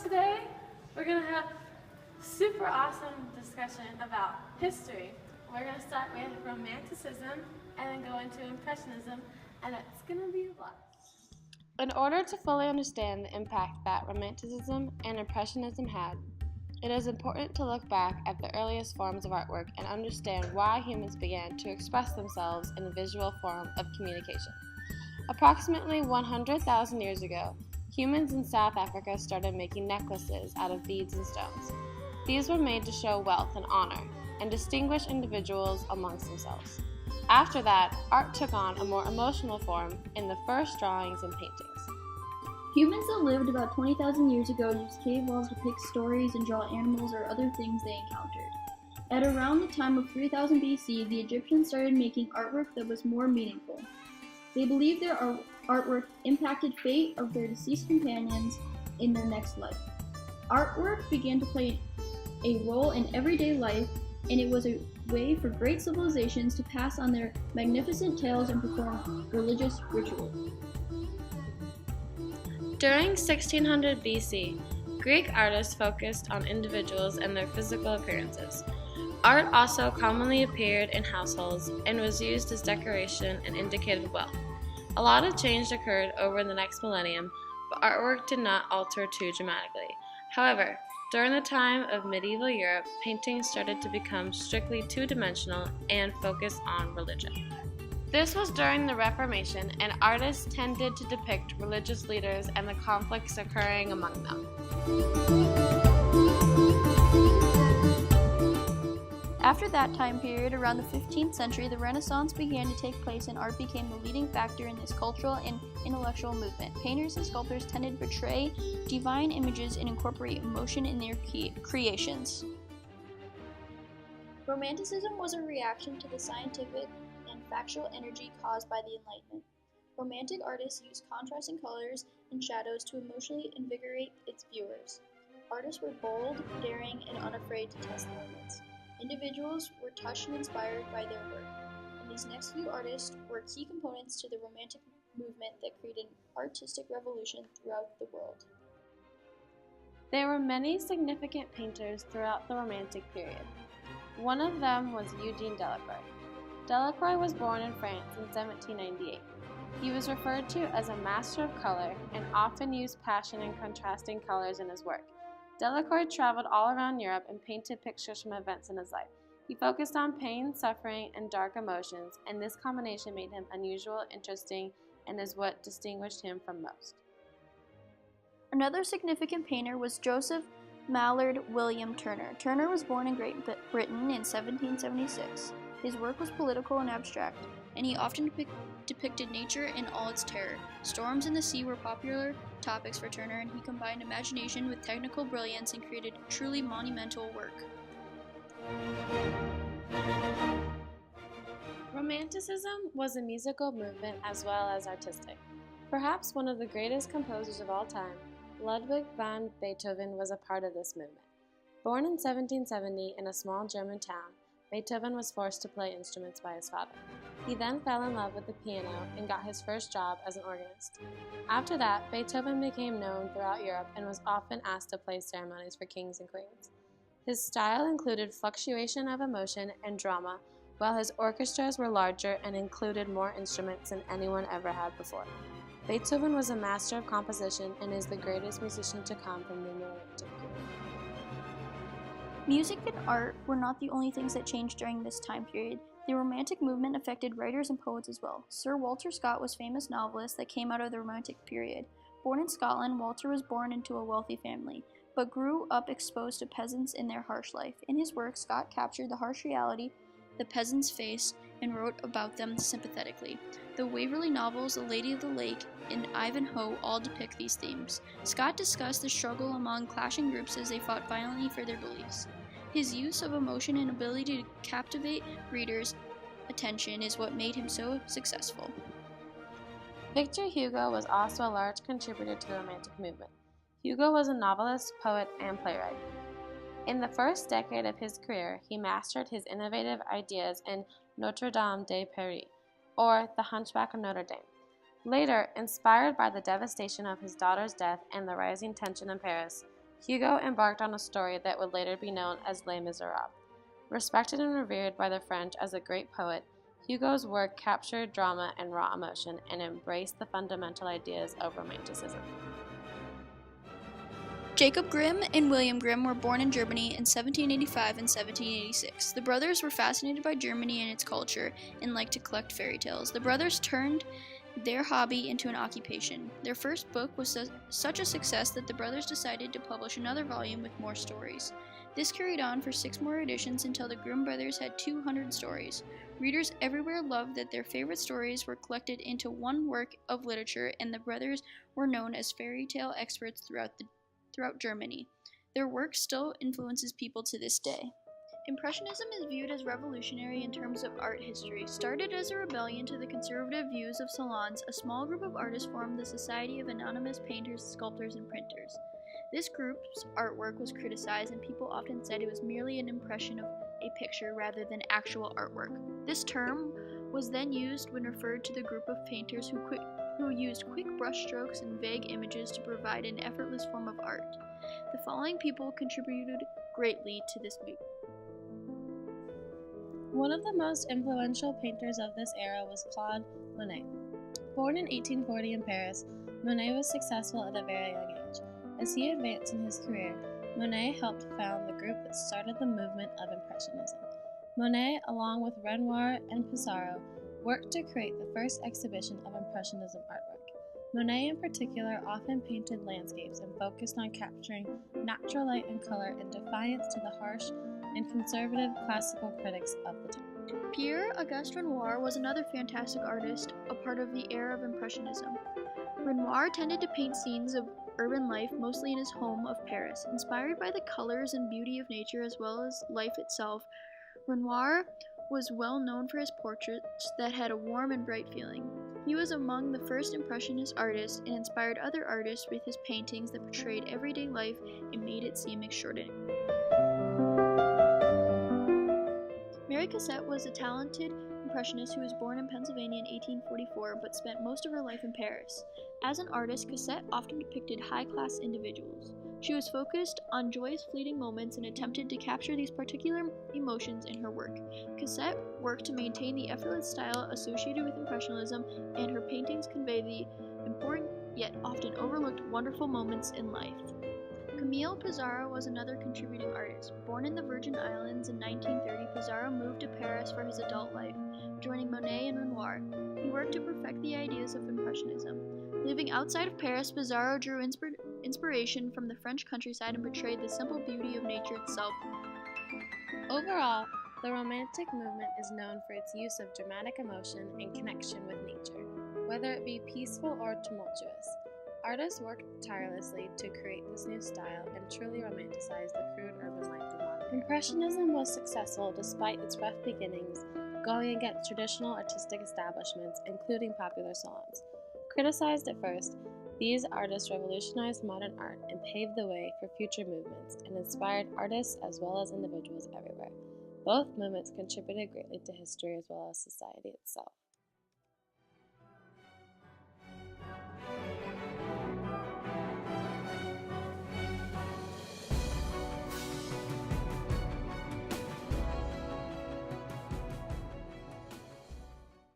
today we're going to have super awesome discussion about history. We're going to start with Romanticism and then go into Impressionism, and it's going to be a blast. In order to fully understand the impact that Romanticism and Impressionism had, it is important to look back at the earliest forms of artwork and understand why humans began to express themselves in a visual form of communication. Approximately 100,000 years ago, humans in South Africa started making necklaces out of beads and stones. These were made to show wealth and honor, and distinguish individuals amongst themselves. After that, art took on a more emotional form in the first drawings and paintings. Humans that lived about 20,000 years ago used cave walls to depict stories and draw animals or other things they encountered. At around the time of 3000 BC, the Egyptians started making artwork that was more meaningful. They believed their artwork impacted fate of their deceased companions in their next life. Artwork began to play a role in everyday life, and it was a way for great civilizations to pass on their magnificent tales and perform religious rituals. During 1600 BC, Greek artists focused on individuals and their physical appearances. Art also commonly appeared in households and was used as decoration and indicated wealth. A lot of change occurred over the next millennium, but artwork did not alter too dramatically. However, during the time of medieval Europe, painting started to become strictly two-dimensional and focused on religion. This was during the Reformation, and artists tended to depict religious leaders and the conflicts occurring among them. After that time period, around the 15th century, the Renaissance began to take place and art became the leading factor in this cultural and intellectual movement. Painters and sculptors tended to portray divine images and incorporate emotion in their creations. Romanticism was a reaction to the scientific and factual energy caused by the Enlightenment. Romantic artists used contrasting colors and shadows to emotionally invigorate its viewers. Artists were bold, daring, and unafraid to test the limits. Individuals were touched and inspired by their work, and these next few artists were key components to the Romantic movement that created an artistic revolution throughout the world. There were many significant painters throughout the Romantic period. One of them was Eugene Delacroix. Delacroix was born in France in 1798. He was referred to as a master of color and often used passion and contrasting colors in his work. Delacroix traveled all around Europe and painted pictures from events in his life. He focused on pain, suffering, and dark emotions, and this combination made him unusual, interesting, and is what distinguished him from most. Another significant painter was Joseph Mallord William Turner. Turner was born in Great Britain in 1776. His work was political and abstract, and he often depicted nature in all its terror. Storms and the sea were popular topics for Turner, and he combined imagination with technical brilliance and created truly monumental work. Romanticism was a musical movement as well as artistic. Perhaps one of the greatest composers of all time, Ludwig van Beethoven was a part of this movement. Born in 1770 in a small German town, Beethoven was forced to play instruments by his father. He then fell in love with the piano and got his first job as an organist. After that, Beethoven became known throughout Europe and was often asked to play ceremonies for kings and queens. His style included fluctuation of emotion and drama, while his orchestras were larger and included more instruments than anyone ever had before. Beethoven was a master of composition and is the greatest musician to come from the Romantic period. Music and art were not the only things that changed during this time period. The Romantic movement affected writers and poets as well. Sir Walter Scott was a famous novelist that came out of the Romantic period. Born in Scotland, Walter was born into a wealthy family, but grew up exposed to peasants in their harsh life. In his work, Scott captured the harsh reality the peasants face and wrote about them sympathetically. The Waverley novels, The Lady of the Lake, and Ivanhoe all depict these themes. Scott discussed the struggle among clashing groups as they fought violently for their beliefs. His use of emotion and ability to captivate readers' attention is what made him so successful. Victor Hugo was also a large contributor to the Romantic movement. Hugo was a novelist, poet, and playwright. In the first decade of his career, he mastered his innovative ideas in Notre Dame de Paris, or The Hunchback of Notre Dame. Later, inspired by the devastation of his daughter's death and the rising tension in Paris, Hugo embarked on a story that would later be known as Les Miserables. Respected and revered by the French as a great poet, Hugo's work captured drama and raw emotion and embraced the fundamental ideas of Romanticism. Jacob Grimm and William Grimm were born in Germany in 1785 and 1786. The brothers were fascinated by Germany and its culture and liked to collect fairy tales. The brothers turned their hobby into an occupation. Their first book was such a success that the brothers decided to publish another volume with more stories. This carried on for 6 more editions until the Grimm brothers had 200 stories. Readers everywhere loved that their favorite stories were collected into one work of literature, and the brothers were known as fairy tale experts throughout Germany. Their work still influences people to this day. Impressionism is viewed as revolutionary in terms of art history. Started as a rebellion to the conservative views of salons, a small group of artists formed the Society of Anonymous Painters, Sculptors, and Printers. This group's artwork was criticized, and people often said it was merely an impression of a picture rather than actual artwork. This term was then used when referred to the group of painters who used quick brushstrokes and vague images to provide an effortless form of art. The following people contributed greatly to this movement. One of the most influential painters of this era was Claude Monet. Born in 1840 in Paris, Monet was successful at a very young age. As he advanced in his career, Monet helped found the group that started the movement of Impressionism. Monet, along with Renoir and Pissarro, worked to create the first exhibition of Impressionism artwork. Monet in particular often painted landscapes and focused on capturing natural light and color in defiance to the harsh and conservative classical critics of the time. Pierre-Auguste Renoir was another fantastic artist, a part of the era of Impressionism. Renoir tended to paint scenes of urban life, mostly in his home of Paris. Inspired by the colors and beauty of nature as well as life itself, Renoir was well known for his portraits that had a warm and bright feeling. He was among the first Impressionist artists and inspired other artists with his paintings that portrayed everyday life and made it seem extraordinary. Mary Cassatt was a talented Impressionist who was born in Pennsylvania in 1844 but spent most of her life in Paris. As an artist, Cassatt often depicted high-class individuals. She was focused on joyous fleeting moments and attempted to capture these particular emotions in her work. Cassatt worked to maintain the effortless style associated with Impressionism, and her paintings convey the important yet often overlooked wonderful moments in life. Camille Pissarro was another contributing artist. Born in the Virgin Islands in 1930, Pissarro moved to Paris for his adult life, joining Monet and Renoir. He worked to perfect the ideas of Impressionism. Living outside of Paris, Pissarro drew inspiration from the French countryside and portrayed the simple beauty of nature itself. Overall, the Romantic movement is known for its use of dramatic emotion and connection with nature, whether it be peaceful or tumultuous. Artists worked tirelessly to create this new style and truly romanticize the crude urban life of modern. Impressionism was successful despite its rough beginnings, going against traditional artistic establishments, including popular salons. Criticized at first, these artists revolutionized modern art and paved the way for future movements and inspired artists as well as individuals everywhere. Both movements contributed greatly to history as well as society itself.